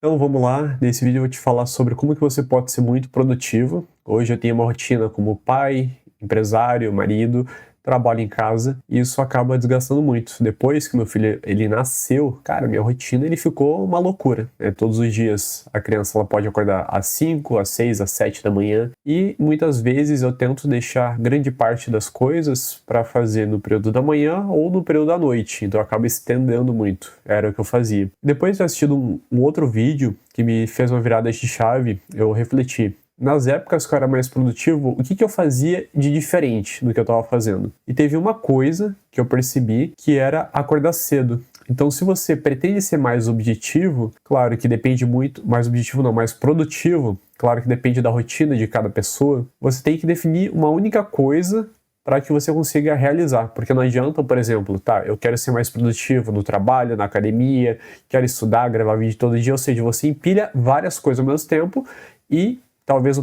Então vamos lá, nesse vídeo eu vou te falar sobre como que você pode ser muito produtivo. Hoje eu tenho uma rotina como pai, empresário, marido, trabalho em casa e isso acaba desgastando muito. Depois que meu filho ele nasceu, cara, minha rotina ele ficou uma loucura, né? Todos os dias a criança ela pode acordar às 5, às 6, às 7 da manhã e muitas vezes eu tento deixar grande parte das coisas para fazer no período da manhã ou no período da noite, então acaba estendendo muito. Era o que eu fazia. Depois de ter assistido um outro vídeo que me fez uma virada de chave, eu refleti. Nas épocas que eu era mais produtivo, o que eu fazia de diferente do que eu estava fazendo? E teve uma coisa que eu percebi que era acordar cedo. Então, se você pretende ser mais objetivo, claro que depende muito, mais objetivo não, mais produtivo, claro que depende da rotina de cada pessoa, você tem que definir uma única coisa para que você consiga realizar, porque não adianta, por exemplo, tá, eu quero ser mais produtivo no trabalho, na academia, quero estudar, gravar vídeo todo dia, ou seja, você empilha várias coisas ao mesmo tempo e talvez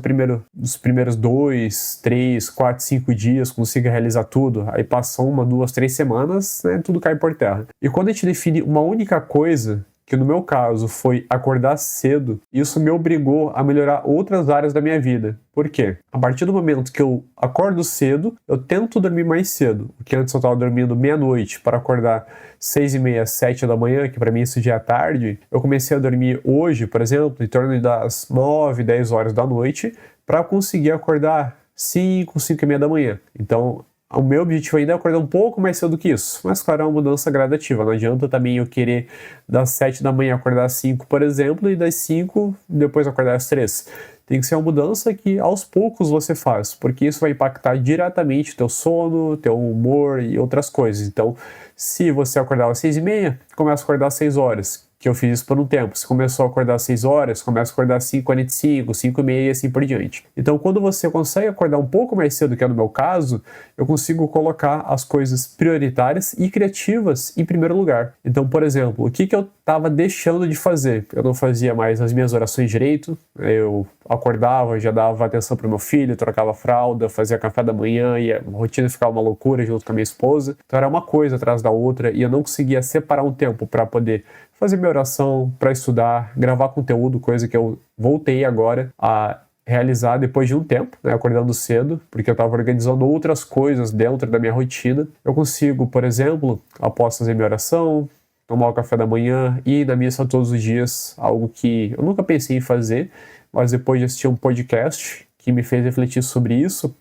nos primeiros 2, 3, 4, 5 dias consiga realizar tudo, aí passam 1, 2, 3 semanas, né, tudo cai por terra. E quando a gente define uma única coisa, que no meu caso foi acordar cedo, isso me obrigou a melhorar outras áreas da minha vida. Por quê? A partir do momento que eu acordo cedo, eu tento dormir mais cedo. Porque antes eu estava dormindo meia-noite para acordar 6h30, 7 da manhã, que para mim isso já é tarde. Eu comecei a dormir hoje, por exemplo, em torno das 9, 10 horas da noite, para conseguir acordar 5, 5h30 da manhã. Então, o meu objetivo ainda é acordar um pouco mais cedo que isso, mas claro, é uma mudança gradativa. Não adianta também eu querer das 7 da manhã acordar às 5, por exemplo, e das 5 depois acordar às 3. Tem que ser uma mudança que aos poucos você faz, porque isso vai impactar diretamente teu sono, teu humor e outras coisas. Então, se você acordar às 6h30, começa a acordar às 6 horas. Que eu fiz isso por um tempo. Se começou a acordar às 6 horas, começa a acordar às 5h45, 5h30 e assim por diante. Então, quando você consegue acordar um pouco mais cedo, que é no meu caso, eu consigo colocar as coisas prioritárias e criativas em primeiro lugar. Então, por exemplo, o que eu estava deixando de fazer? Eu não fazia mais as minhas orações direito, eu acordava, já dava atenção para o meu filho, trocava fralda, fazia café da manhã e a rotina ficava uma loucura junto com a minha esposa. Então, era uma coisa atrás da outra e eu não conseguia separar um tempo para poder fazer minha oração, para estudar, gravar conteúdo, coisa que eu voltei agora a realizar depois de um tempo, né, acordando cedo, porque eu estava organizando outras coisas dentro da minha rotina. Eu consigo, por exemplo, após fazer minha oração, tomar o café da manhã e ir na missa todos os dias, algo que eu nunca pensei em fazer, mas depois de assistir um podcast que me fez refletir sobre isso,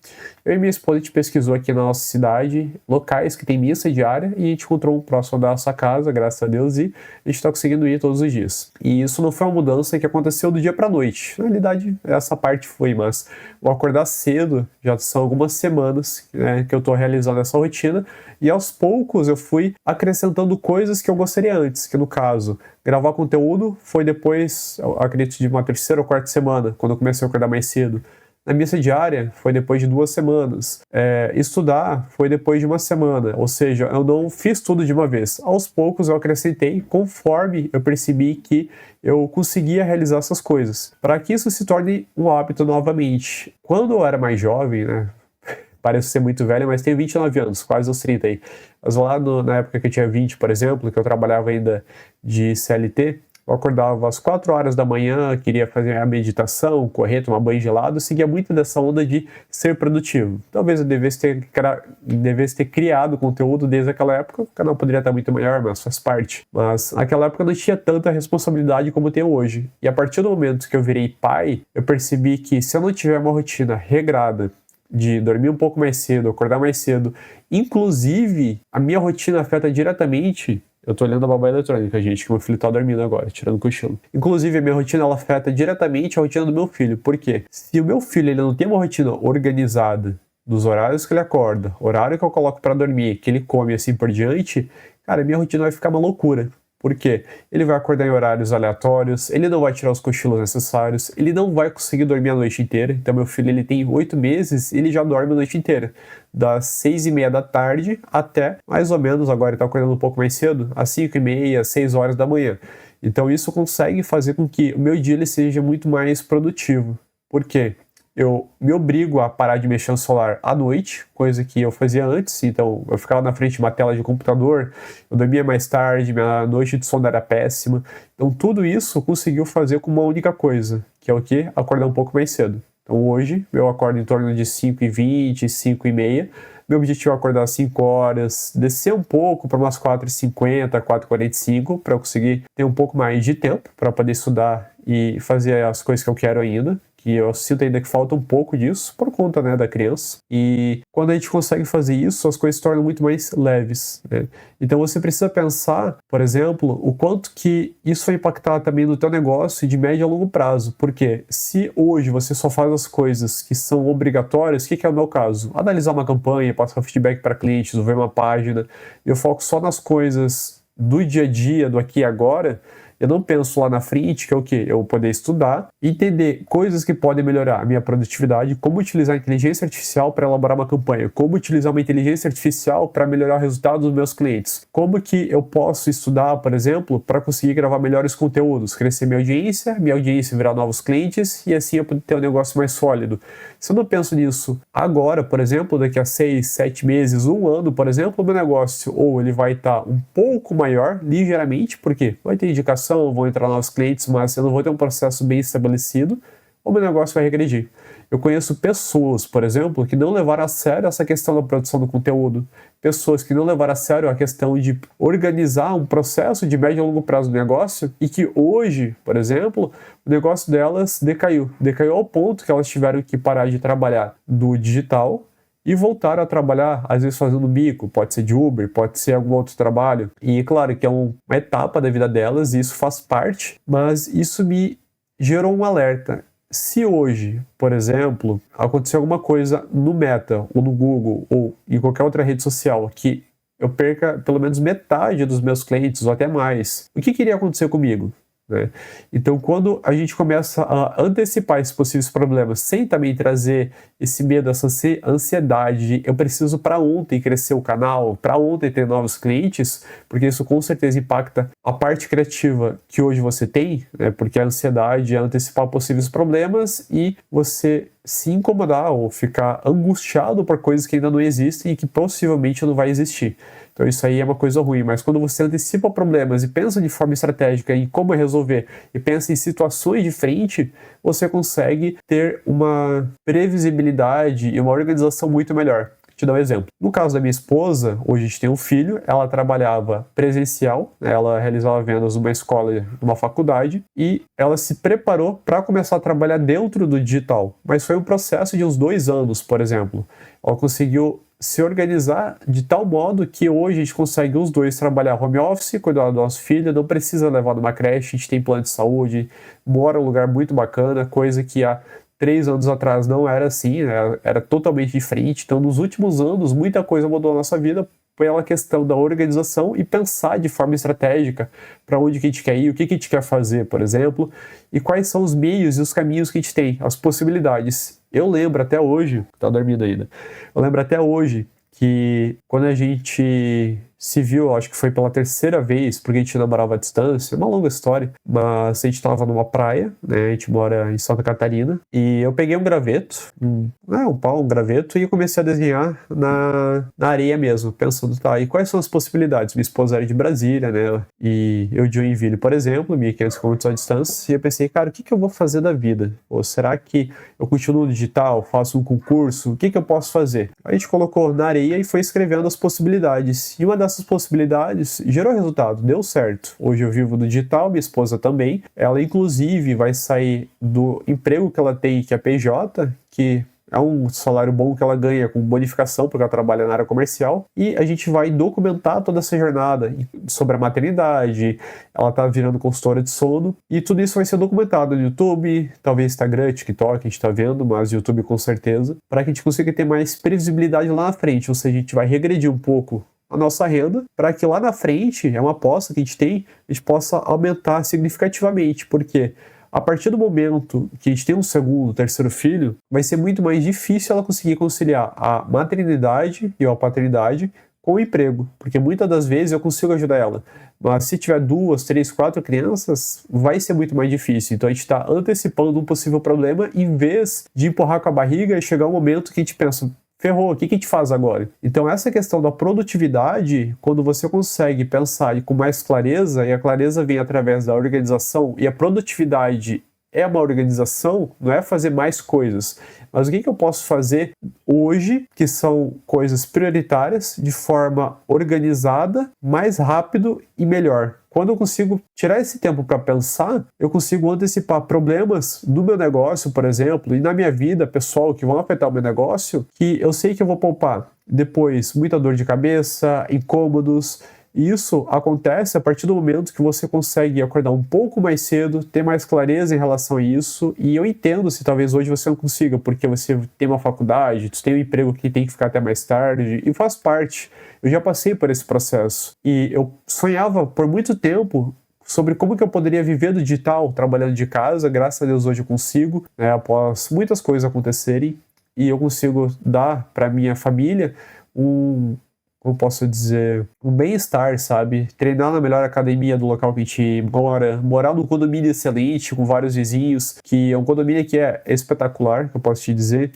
eu e minha esposa a gente pesquisou aqui na nossa cidade locais que tem missa diária e a gente encontrou um próximo da nossa casa, graças a Deus, e a gente está conseguindo ir todos os dias. E isso não foi uma mudança que aconteceu do dia para a noite. Na realidade, essa parte foi, mas o acordar cedo já são algumas semanas, né, que eu estou realizando essa rotina e aos poucos eu fui acrescentando coisas que eu gostaria antes, que no caso, gravar conteúdo foi depois, eu acredito, de uma terceira ou quarta semana, quando eu comecei a acordar mais cedo. Na missa diária foi depois de 2 semanas. Estudar foi depois de 1 semana. Ou seja, eu não fiz tudo de uma vez. Aos poucos eu acrescentei conforme eu percebi que eu conseguia realizar essas coisas. Para que isso se torne um hábito novamente. Quando eu era mais jovem, né? Pareço ser muito velho, mas tenho 29 anos, quase os 30 aí. Mas lá na época que eu tinha 20, por exemplo, que eu trabalhava ainda de CLT, eu acordava às 4 horas da manhã, queria fazer a meditação, correr, tomar banho gelado, seguia muito dessa onda de ser produtivo. Talvez eu devesse ter criado conteúdo desde aquela época, o canal poderia estar muito melhor, mas faz parte. Mas naquela época eu não tinha tanta responsabilidade como tenho hoje. E a partir do momento que eu virei pai, eu percebi que se eu não tiver uma rotina regrada, de dormir um pouco mais cedo, acordar mais cedo, inclusive a minha rotina afeta diretamente. Eu tô olhando a babá eletrônica, gente, que meu filho tá dormindo agora, tirando o cochilo. Inclusive, a minha rotina, ela afeta diretamente a rotina do meu filho. Por quê? Se o meu filho ele não tem uma rotina organizada dos horários que ele acorda, horário que eu coloco pra dormir, que ele come assim por diante, cara, a minha rotina vai ficar uma loucura. Por quê? Ele vai acordar em horários aleatórios, ele não vai tirar os cochilos necessários, ele não vai conseguir dormir a noite inteira. Então, meu filho ele tem 8 meses e ele já dorme a noite inteira. Das 6h30 da tarde até, mais ou menos, agora ele tá acordando um pouco mais cedo, às 5h30, 6 horas da manhã. Então, isso consegue fazer com que o meu dia ele seja muito mais produtivo. Por quê? eu me obrigo a parar de mexer no celular à noite, coisa que eu fazia antes. Então eu ficava na frente de uma tela de computador, eu dormia mais tarde, minha noite de sono era péssima. Então tudo isso conseguiu fazer com uma única coisa, que é o quê? Acordar um pouco mais cedo. Então hoje eu acordo em torno de 5h20, 5h30. Meu objetivo é acordar às 5 horas, descer um pouco para umas 4h50, 4h45, para eu conseguir ter um pouco mais de tempo para poder estudar e fazer as coisas que eu quero ainda, que eu sinto ainda que falta um pouco disso por conta, né, da criança. E quando a gente consegue fazer isso, as coisas se tornam muito mais leves, né? Então você precisa pensar, por exemplo, o quanto que isso vai impactar também no teu negócio de médio a longo prazo. Porque se hoje você só faz as coisas que são obrigatórias, o que é o meu caso? Analisar uma campanha, passar feedback para clientes, ver uma página, eu foco só nas coisas do dia a dia, do aqui e agora. Eu não penso lá na frente, que é o quê? Eu poder estudar, entender coisas que podem melhorar a minha produtividade, como utilizar a inteligência artificial para elaborar uma campanha, como utilizar uma inteligência artificial para melhorar o resultado dos meus clientes, como que eu posso estudar, por exemplo, para conseguir gravar melhores conteúdos, crescer minha audiência virar novos clientes e assim eu poder ter um negócio mais sólido. Se eu não penso nisso agora, por exemplo, daqui a 6, 7 meses, 1 ano, por exemplo, o meu negócio ou ele vai estar um pouco maior, ligeiramente, porque vai ter indicação, vão entrar novos clientes, mas eu não vou ter um processo bem estabelecido, ou meu negócio vai regredir. Eu conheço pessoas, por exemplo, que não levaram a sério essa questão da produção do conteúdo, pessoas que não levaram a sério a questão de organizar um processo de médio e longo prazo do negócio e que hoje, por exemplo, o negócio delas decaiu ao ponto que elas tiveram que parar de trabalhar do digital e voltaram a trabalhar, às vezes fazendo bico, pode ser de Uber, pode ser algum outro trabalho. E claro que é uma etapa da vida delas e isso faz parte, mas isso me gerou um alerta. Se hoje, por exemplo, acontecer alguma coisa no Meta, ou no Google, ou em qualquer outra rede social que eu perca pelo menos metade dos meus clientes, ou até mais, o que iria acontecer comigo? Né? Então, quando a gente começa a antecipar esses possíveis problemas, sem também trazer esse medo, essa ansiedade, eu preciso para ontem crescer o canal, para ontem ter novos clientes, porque isso com certeza impacta a parte criativa que hoje você tem, né? Porque a ansiedade é antecipar possíveis problemas e você se incomodar ou ficar angustiado por coisas que ainda não existem e que possivelmente não vai existir. Então isso aí é uma coisa ruim, mas quando você antecipa problemas e pensa de forma estratégica em como resolver e pensa em situações de frente, você consegue ter uma previsibilidade e uma organização muito melhor. Vou te dar um exemplo. No caso da minha esposa, hoje a gente tem um filho, ela trabalhava presencial, né, ela realizava vendas numa escola, numa faculdade, e ela se preparou para começar a trabalhar dentro do digital. Mas foi um processo de uns 2 anos, por exemplo. Ela conseguiu se organizar de tal modo que hoje a gente consegue os dois trabalhar home office, cuidar do nosso filho, não precisa levar numa creche, a gente tem plano de saúde, mora em um lugar muito bacana, coisa que há 3 anos atrás não era assim, né? Era totalmente diferente. Então, nos últimos anos, muita coisa mudou na nossa vida pela questão da organização e pensar de forma estratégica para onde que a gente quer ir, o que a gente quer fazer, por exemplo, e quais são os meios e os caminhos que a gente tem, as possibilidades. Eu lembro até hoje, tá dormindo ainda, eu lembro até hoje que quando a gente se viu, acho que foi pela 3ª vez, porque a gente namorava à distância, uma longa história, mas a gente estava numa praia, né, a gente mora em Santa Catarina, e eu peguei um graveto, um graveto, e comecei a desenhar na areia mesmo, pensando, tá, e quais são as possibilidades? Minha esposa era de Brasília, né, e eu de Joinville, por exemplo, 1.500 km à distância, e eu pensei, cara, o que eu vou fazer da vida? Ou será que eu continuo no digital, faço um concurso, o que eu posso fazer? A gente colocou na areia e foi escrevendo as possibilidades, e uma dessas possibilidades gerou resultado, deu certo. Hoje eu vivo do digital, minha esposa também. Ela, inclusive, vai sair do emprego que ela tem, que é PJ, que é um salário bom que ela ganha com bonificação, porque ela trabalha na área comercial, e a gente vai documentar toda essa jornada sobre a maternidade, ela tá virando consultora de sono, e tudo isso vai ser documentado no YouTube, talvez Instagram, TikTok, a gente tá vendo, mas YouTube com certeza, para que a gente consiga ter mais previsibilidade lá na frente, ou seja, a gente vai regredir um pouco a nossa renda, para que lá na frente, é uma aposta que a gente possa aumentar significativamente, porque a partir do momento que a gente tem um segundo, terceiro filho, vai ser muito mais difícil ela conseguir conciliar a maternidade e a paternidade com o emprego, porque muitas das vezes eu consigo ajudar ela. Mas se tiver 2, 3, 4 crianças, vai ser muito mais difícil. Então a gente está antecipando um possível problema em vez de empurrar com a barriga e chegar um momento que a gente pensa, ferrou, o que a gente faz agora? Então essa questão da produtividade, quando você consegue pensar com mais clareza, e a clareza vem através da organização, e a produtividade é uma organização, não é fazer mais coisas, mas o que eu posso fazer hoje, que são coisas prioritárias, de forma organizada, mais rápido e melhor. Quando eu consigo tirar esse tempo para pensar, eu consigo antecipar problemas no meu negócio, por exemplo, e na minha vida pessoal que vão afetar o meu negócio, que eu sei que eu vou poupar depois muita dor de cabeça, incômodos. E isso acontece a partir do momento que você consegue acordar um pouco mais cedo, ter mais clareza em relação a isso. E eu entendo se talvez hoje você não consiga, porque você tem uma faculdade, você tem um emprego que tem que ficar até mais tarde, e faz parte. Eu já passei por esse processo. E eu sonhava por muito tempo sobre como que eu poderia viver do digital, trabalhando de casa. Graças a Deus hoje eu consigo, né, após muitas coisas acontecerem, e eu consigo dar para minha família como posso dizer, um bem-estar, sabe? Treinar na melhor academia do local que a gente mora, morar num condomínio excelente, com vários vizinhos, que é um condomínio que é espetacular, que eu posso te dizer.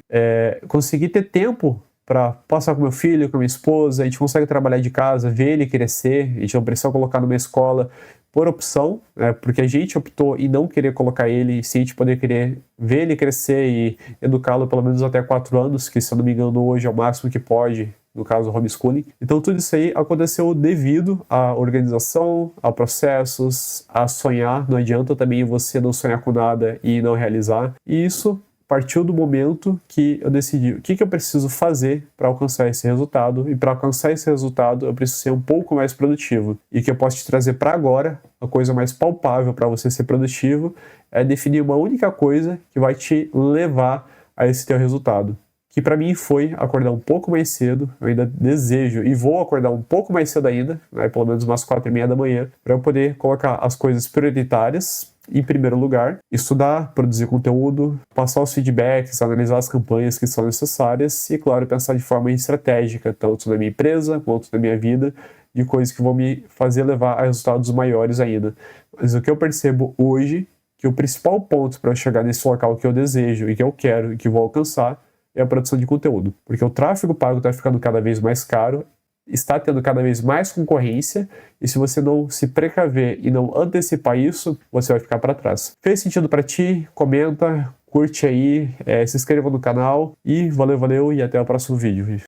Conseguir ter tempo para passar com meu filho, com minha esposa, a gente consegue trabalhar de casa, ver ele crescer, a gente não precisa colocar numa escola por opção, né, porque a gente optou em não querer colocar ele, se a gente poder querer ver ele crescer e educá-lo pelo menos até 4 anos, que se eu não me engano hoje é o máximo que pode, no caso do homeschooling. Então tudo isso aí aconteceu devido à organização, a processos, a sonhar. Não adianta também você não sonhar com nada e não realizar. E isso partiu do momento que eu decidi o que eu preciso fazer para alcançar esse resultado, e para alcançar esse resultado eu preciso ser um pouco mais produtivo. E o que eu posso te trazer para agora, a coisa mais palpável para você ser produtivo, é definir uma única coisa que vai te levar a esse teu resultado. Que para mim foi acordar um pouco mais cedo. Eu ainda desejo e vou acordar um pouco mais cedo ainda, né, pelo menos umas 4:30 da manhã, para eu poder colocar as coisas prioritárias em primeiro lugar, estudar, produzir conteúdo, passar os feedbacks, analisar as campanhas que são necessárias e, claro, pensar de forma estratégica, tanto na minha empresa quanto na minha vida, de coisas que vão me fazer levar a resultados maiores ainda. Mas o que eu percebo hoje, que o principal ponto para eu chegar nesse local que eu desejo e que eu quero e que vou alcançar é a produção de conteúdo. Porque o tráfego pago está ficando cada vez mais caro, está tendo cada vez mais concorrência, e se você não se precaver e não antecipar isso, você vai ficar para trás. Fez sentido para ti? Comenta, curte aí, se inscreva no canal e valeu, e até o próximo vídeo.